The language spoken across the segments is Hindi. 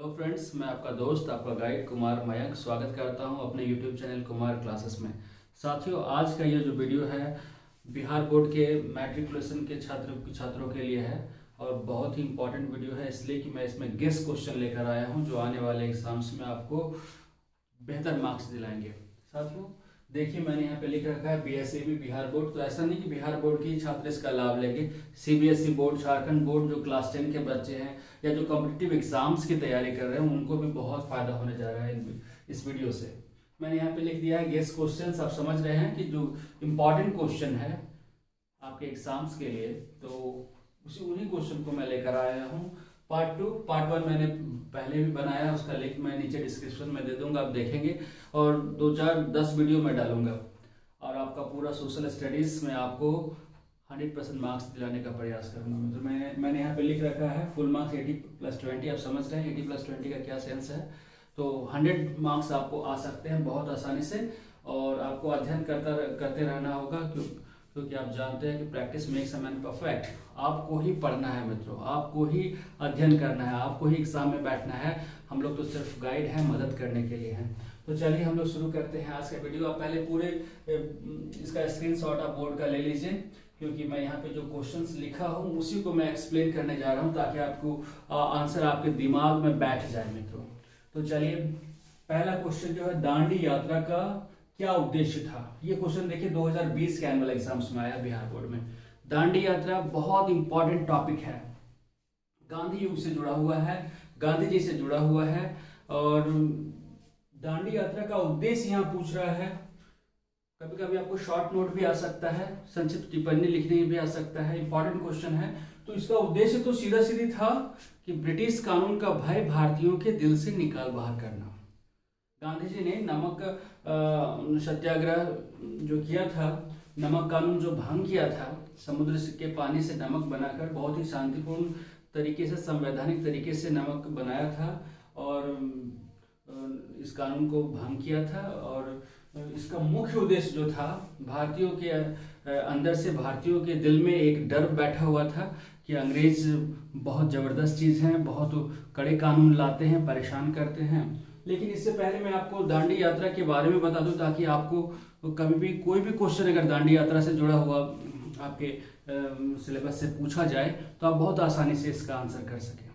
हेलो फ्रेंड्स, मैं आपका दोस्त आपका गाइड कुमार मयंक स्वागत करता हूं अपने यूट्यूब चैनल कुमार क्लासेस में। साथियों, आज का ये जो वीडियो है बिहार बोर्ड के मैट्रिकुलेशन के छात्रों के लिए है और बहुत ही इंपॉर्टेंट वीडियो है, इसलिए कि मैं इसमें गेस्ट क्वेश्चन लेकर आया हूं जो आने वाले एग्जाम्स में आपको बेहतर मार्क्स दिलाएंगे। साथियों देखिए, मैंने यहाँ पे लिख रखा है बीएसएबी बिहार बोर्ड। तो ऐसा नहीं कि बिहार बोर्ड के ही छात्र इसका लाभ लेंगे, सीबीएसई बोर्ड, झारखंड बोर्ड, जो क्लास 10 के बच्चे हैं या जो कॉम्पिटिटिव एग्जाम्स की तैयारी कर रहे हैं उनको भी बहुत फायदा होने जा रहा है इस वीडियो से। मैंने यहाँ पे लिख दिया है गेस्ट क्वेश्चन। आप समझ रहे हैं कि जो इम्पोर्टेंट क्वेश्चन है आपके एग्जाम्स के लिए, तो उन्हीं क्वेश्चन को मैं लेकर आया हूँ। पार्ट 2, पार्ट 1 मैंने पहले भी बनाया है, उसका लिंक मैं नीचे डिस्क्रिप्शन में दे दूंगा, आप देखेंगे। और 2-4-10 वीडियो मैं डालूंगा और आपका पूरा सोशल स्टडीज में आपको 100% मार्क्स दिलाने का प्रयास करूंगा। तो मैंने यहाँ पे लिख रखा है फुल मार्क्स 80+20। आप समझ रहे हैं 80+20 का क्या सेंस है। तो 100 मार्क्स आपको आ सकते हैं बहुत आसानी से, और आपको अध्ययन करते रहना होगा क्योंकि आप जानते हैं कि practice makes a man perfect. आपको ही पढ़ना है मित्रों, आपको ही अध्ययन करना है, आपको ही एग्जाम में बैठना है। हम लोग तो सिर्फ गाइड हैं, मदद करने के लिए हैं। तो चलिए हम लोग शुरू करते हैं आज का वीडियो। आप पहले पूरे इसका स्क्रीनशॉट आप बोर्ड का ले लीजिए, क्योंकि मैं यहाँ पे जो क्वेश्चंस लिखा हूँ उसी को मैं एक्सप्लेन करने जा रहा हूँ ताकि आपको आंसर आपके दिमाग में बैठ जाए मित्रों। तो चलिए, पहला क्वेश्चन जो है, दांडी यात्रा का क्या उद्देश्य था। ये क्वेश्चन देखिए 2020 के एनुअल एग्जाम्स में आया बिहार बोर्ड में। दांडी यात्रा बहुत इंपॉर्टेंट टॉपिक है, गांधी युग से जुड़ा हुआ है, गांधी जी से जुड़ा हुआ है। और दांडी यात्रा का उद्देश्य यहाँ पूछ रहा है। कभी कभी आपको शॉर्ट नोट भी आ सकता है, संक्षिप्त टिप्पणी लिखने भी आ सकता है, इंपॉर्टेंट क्वेश्चन है। तो इसका उद्देश्य तो सीधा सीधी था कि ब्रिटिश कानून का भय भारतीयों के दिल से निकाल बाहर करना। गांधी जी ने नमक सत्याग्रह जो किया था, नमक कानून जो भंग किया था, समुद्र के पानी से नमक बनाकर बहुत ही शांतिपूर्ण तरीके से, संवैधानिक तरीके से नमक बनाया था और इस कानून को भंग किया था। और इसका मुख्य उद्देश्य जो था, भारतीयों के अंदर से, भारतीयों के दिल में एक डर बैठा हुआ था कि अंग्रेज बहुत जबरदस्त चीज हैं, बहुत कड़े कानून लाते हैं, परेशान करते हैं। लेकिन इससे पहले मैं आपको दांडी यात्रा के बारे में बता दूं ताकि आपको कभी भी कोई भी क्वेश्चन अगर दांडी यात्रा से जुड़ा हुआ आपके सिलेबस से पूछा जाए तो आप बहुत आसानी से इसका आंसर कर सकें।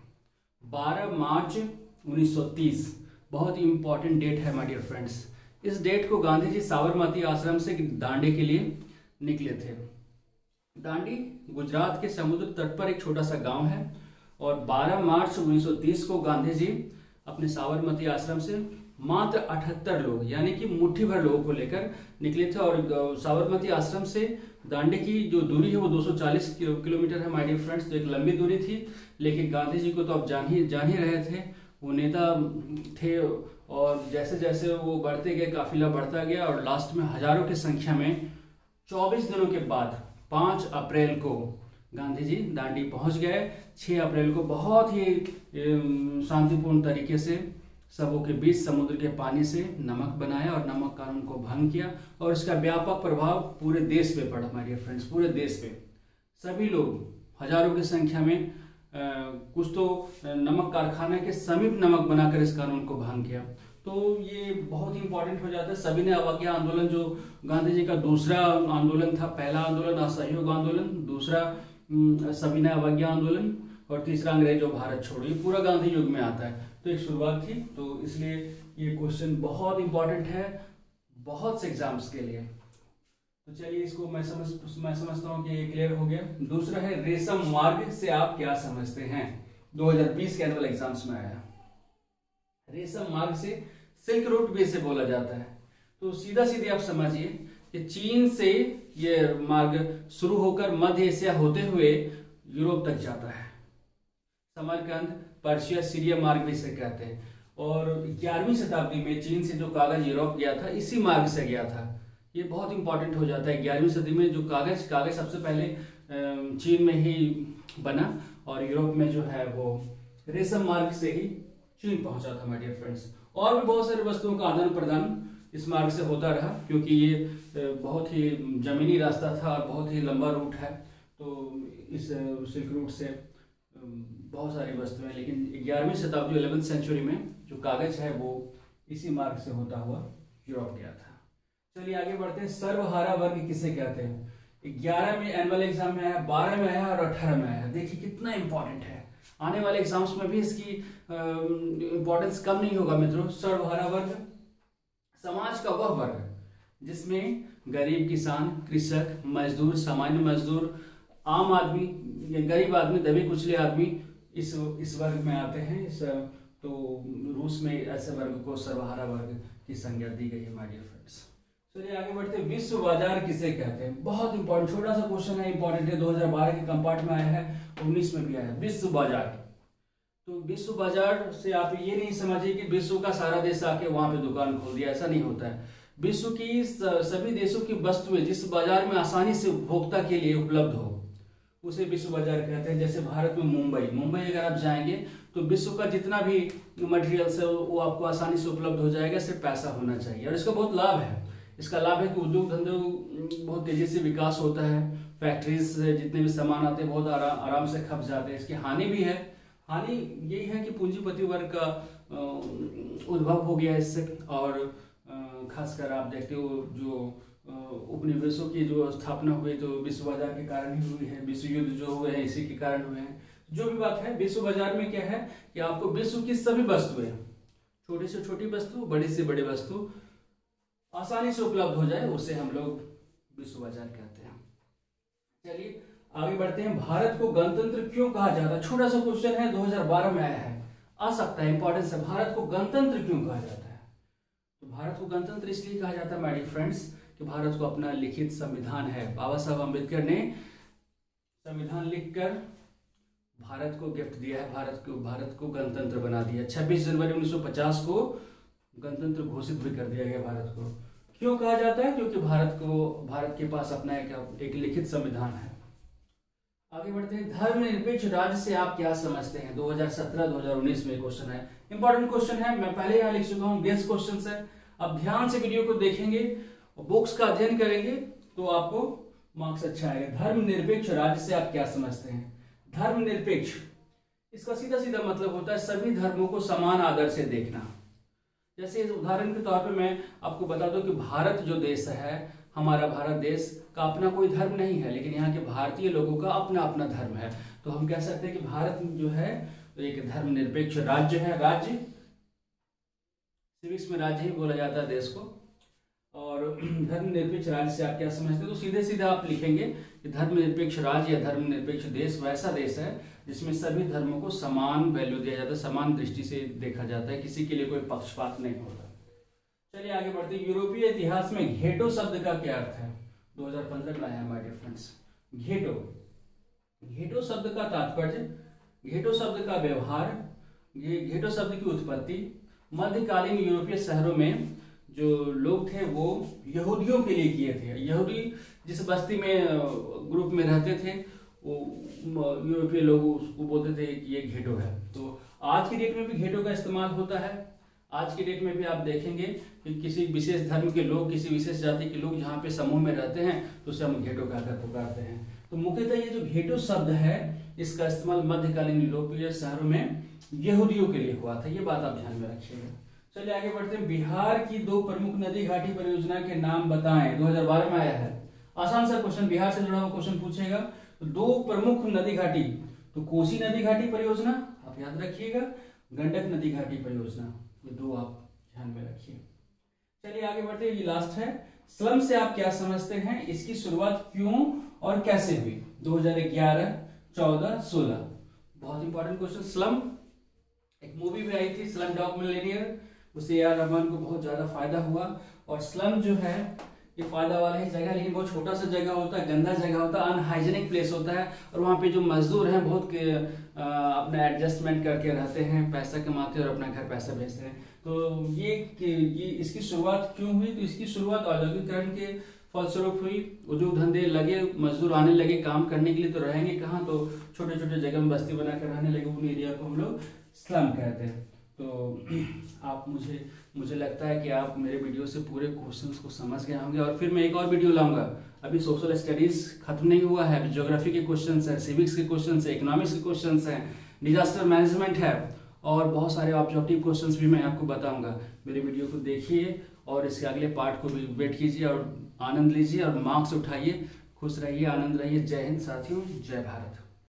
12 मार्च 1930 बहुत ही इंपॉर्टेंट डेट है माय डियर फ्रेंड्स। इस डेट को गांधी जी साबरमती आश्रम से दांडी के लिए निकले थे। दांडी गुजरात के समुद्र तट पर एक छोटा सा गांव है और 12 मार्च 1930 को गांधी जी अपने साबरमती आश्रम से मात्र 78 लोग यानी कि मुट्ठी भर लोगों को लेकर निकले थे। और साबरमती आश्रम से दांडी की जो दूरी है वो 240 किलोमीटर है माय डियर फ्रेंड्स। तो एक लंबी दूरी थी, लेकिन गांधी जी को तो आप जान ही रहे थे, वो नेता थे। और जैसे जैसे वो बढ़ते गए, काफिला बढ़ता गया और लास्ट में हजारों की संख्या में 24 दिनों के बाद 5 अप्रैल को गांधी जी दांडी पहुंच गए। 6 अप्रैल को बहुत ही शांतिपूर्ण तरीके से सबों के बीच समुद्र के पानी से नमक बनाया और नमक कानून को भंग किया। और इसका व्यापक प्रभाव पूरे देश पे पड़ा माय डियर फ्रेंड्स, पूरे देश पे। सभी लोग हजारों की संख्या में कुछ तो नमक कारखाने के समीप नमक बनाकर इस कानून को भंग किया। तो ये बहुत ही इंपॉर्टेंट हो जाता है। सविनय अवज्ञा आंदोलन जो गांधी जी का दूसरा आंदोलन था, पहला आंदोलन असहयोग आंदोलन, दूसरा सविनय अवज्ञा आंदोलन और तीसरा अंग्रेजों भारत छोड़ो, ये पूरा गांधी युग में आता है। तो एक शुरुआत थी, तो इसलिए ये क्वेश्चन बहुत इंपॉर्टेंट है बहुत से एग्जाम्स के लिए। तो चलिए, इसको मैं समझता हूँ कि ये क्लियर हो गया। दूसरा है, रेशम मार्ग से आप क्या समझते हैं। 2020 के एनुअल एग्जाम्स में आया। रेशम मार्ग से सिल्क रूट भी इसे बोला जाता है। तो सीधा सीधे आप समझिए कि चीन से ये मार्ग शुरू होकर मध्य एशिया होते हुए यूरोप तक जाता है। समरकंद, पर्शिया, सीरिया मार्ग भी इसे कहते हैं। और 11वीं शताब्दी में चीन से जो कागज यूरोप गया था, इसी मार्ग से गया था। ये बहुत इंपॉर्टेंट हो जाता है। 11वीं सदी में जो कागज सबसे पहले चीन में ही बना और यूरोप में जो है वो रेशम मार्ग से ही चीन पहुंचा था माय डियर फ्रेंड्स। और भी बहुत सारी वस्तुओं का आदान प्रदान इस मार्ग से होता रहा, क्योंकि ये बहुत ही जमीनी रास्ता था और बहुत ही लंबा रूट है। तो इस सिल्क रूट से बहुत सारी वस्तुएं, लेकिन 11वीं शताब्दी 11th सेंचुरी में जो कागज है वो इसी मार्ग से होता हुआ यूरोप गया था। चलिए आगे बढ़ते हैं। सर्वहारा वर्ग किसे कहते हैं? 11 में एनुअल एग्जाम में आया, 12 में आया और 18 में आया। देखिए कितना इंपॉर्टेंट है, आने वाले एग्जाम्स में भी इसकी इंपॉर्टेंस कम नहीं होगा मित्रों। सर्वहारा वर्ग समाज का वह वर्ग जिसमें गरीब, किसान, कृषक, मजदूर, सामान्य मजदूर, आम आदमी, गरीब आदमी, दबे कुचले आदमी इस वर्ग में आते हैं। तो रूस में ऐसे वर्ग को सर्वहारा वर्ग की संज्ञा दी गई है माय डियर फ्रेंड्स। चलिए आगे बढ़ते हैं। विश्व बाजार किसे कहते हैं? बहुत इंपॉर्टेंट, छोटा सा क्वेश्चन है, इंपॉर्टेंट है। 2012 के कंपार्ट में आया है, 19 में भी आया है। विश्व बाजार, तो विश्व बाजार से आप ये नहीं समझिए कि विश्व का सारा देश आके वहां पे दुकान खोल दिया, ऐसा नहीं होता है। विश्व की सभी देशों की वस्तुएं जिस बाजार में आसानी से उपभोक्ता के लिए उपलब्ध हो उसे विश्व बाजार कहते हैं। जैसे भारत में मुंबई अगर आप जाएंगे तो विश्व का जितना भी मटेरियल्स है वो आपको आसानी से उपलब्ध हो जाएगा, सिर्फ पैसा होना चाहिए। और इसका बहुत लाभ है। इसका लाभ है कि उद्योग धंधे बहुत तेजी से विकास होता है, फैक्ट्रीज से जितने भी सामान आते हैं बहुत आराम से खप जाते हैं। इसकी हानि भी है। हानि यही है कि पूंजीपति वर्ग का उद्भव हो गया इससे, और खासकर आप देखते हो जो उपनिवेशों की जो स्थापना हुई तो विश्व बाजार के कारण ही हुई है। विश्व युद्ध जो हुए हैं इसी के कारण हुए हैं। जो भी बात है, विश्व बाजार में क्या है कि आपको विश्व की सभी वस्तुएं, छोटी से छोटी वस्तु, बड़ी से बड़ी वस्तु आसानी से उपलब्ध हो जाए, उसे हम लोग विश्व बाजार कहते हैं। चलिए आगे बढ़ते हैं। भारत को गणतंत्र क्यों कहा जाता है? छोटा सा क्वेश्चन है, 2012 में आया है, आ सकता है, इंपॉर्टेंस है। भारत को गणतंत्र क्यों कहा जाता है? तो भारत को गणतंत्र इसलिए कहा जाता है माय डियर फ्रेंड्स कि भारत को अपना लिखित संविधान है। बाबा साहब अम्बेडकर ने संविधान लिखकर भारत को गिफ्ट दिया है, भारत को गणतंत्र बना दिया। 26 जनवरी 1950 को गणतंत्र घोषित भी कर दिया गया भारत को। क्यों कहा जाता है? क्योंकि भारत के पास अपना एक लिखित संविधान है। आगे बढ़ते हैं। धर्मनिरपेक्ष राज्य से आप क्या समझते हैं? 2017-2019 में क्वेश्चन है, इंपॉर्टेंट क्वेश्चन है। मैं पहले यहाँ लिख चुका हूँ, गेस क्वेश्चन है। अब ध्यान से वीडियो को देखेंगे, बुक्स का अध्ययन करेंगे तो आपको मार्क्स अच्छा आएगा। धर्मनिरपेक्ष राज्य से आप क्या समझते हैं? धर्मनिरपेक्ष, इसका सीधा सीधा मतलब होता है सभी धर्मों को समान आदर से देखना। जैसे उदाहरण के तौर पे मैं आपको बता दूं कि भारत जो देश है, हमारा भारत देश का अपना कोई धर्म नहीं है, लेकिन यहाँ के भारतीय लोगों का अपना अपना धर्म है। तो हम कह सकते हैं कि भारत जो है एक धर्मनिरपेक्ष राज्य है। राज्य सिविक्स में राज्य ही बोला जाता है देश को। और धर्मनिरपेक्ष राज्य से आप क्या समझते हैं? तो सीधे सीधे आप लिखेंगे कि धर्मनिरपेक्ष राज्य या धर्मनिरपेक्ष देश वैसा देश है जिसमें सभी धर्मों को समान वैल्यू दिया जाता है, समान दृष्टि से देखा जाता है, किसी के लिए कोई पक्षपात नहीं होता। चलिए आगे बढ़ते हैं। यूरोपीय इतिहास में घेटो शब्द का क्या अर्थ है? 2015 में आया माय डियर फ्रेंड्स। घेटो शब्द का तात्पर्य, घेटो शब्द का व्यवहार, घेटो शब्द की उत्पत्ति मध्यकालीन यूरोपीय शहरों में जो लोग थे वो यहूदियों के लिए किए थे। यहूदी जिस बस्ती में ग्रुप में रहते थे वो यूरोपीय लोग उसको बोलते थे कि ये घेटो है। तो आज की डेट में भी घेटो का इस्तेमाल होता है। आज की डेट में भी आप देखेंगे कि किसी विशेष धर्म के लोग, किसी विशेष जाति के लोग जहाँ पे समूह में रहते हैं तो उसे हम घेटो कहकर पुकारते हैं। तो मुख्यतः ये जो घेटो शब्द है इसका इस्तेमाल मध्यकालीन यूरोपीय शहरों में यहूदियों के लिए हुआ था। ये बात आप ध्यान में रखिएगा। चलिए आगे बढ़ते हैं। बिहार की 2 प्रमुख नदी घाटी परियोजना के नाम बताएं। 2012 में आया है, आसान सा क्वेश्चन, बिहार से जुड़ा हुआ क्वेश्चन पूछेगा। तो 2 प्रमुख नदी घाटी, तो कोसी नदी घाटी परियोजना आप याद रखिएगा, गंडक नदी घाटी परियोजना, ये 2 आप ध्यान में रखिए। चलिए आगे बढ़ते हैं। ये लास्ट है। स्लम से आप क्या समझते हैं? इसकी शुरुआत क्यों और कैसे हुई? 2011, 14, 16, बहुत इंपॉर्टेंट क्वेश्चन। स्लम, एक मूवी भी आई थी स्लम डॉग मिलियनेयर, उससे ए आर रहमान को बहुत ज्यादा फायदा हुआ। और स्लम जो है ये फायदा वाला ही जगह है, लेकिन बहुत छोटा सा जगह होता है, गंदा जगह होता है, अनहाइजेनिक प्लेस होता है। और वहाँ पे जो मजदूर हैं बहुत अपना एडजस्टमेंट करके रहते हैं, पैसा कमाते हैं और अपना घर पैसा भेजते हैं। तो ये इसकी शुरुआत क्यों हुई? तो इसकी शुरुआत औद्योगिकरण के फलस्वरूप हुई। उद्योग धंधे लगे, मजदूर आने लगे काम करने के लिए, तो रहेंगे कहाँ? तो छोटे छोटे जगह में बस्ती बनाकर रहने लगे। उन एरिया को हम लोग स्लम कहते हैं। तो आप मुझे लगता है कि आप मेरे वीडियो से पूरे क्वेश्चंस को समझ गए होंगे। और फिर मैं एक और वीडियो लाऊंगा अभी सोशल स्टडीज खत्म नहीं हुआ है, अभी ज्योग्राफी के क्वेश्चंस हैं, सिविक्स के क्वेश्चंस हैं, इकोनॉमिक्स के क्वेश्चंस हैं, डिजास्टर मैनेजमेंट है और बहुत सारे ऑब्जेक्टिव क्वेश्चंस भी मैं आपको बताऊंगा। मेरे वीडियो को देखिए और इसके अगले पार्ट को भी वेट कीजिए और आनंद लीजिए और मार्क्स उठाइए। खुश रहिए, आनंद रहिए। जय हिंद साथियों, जय भारत।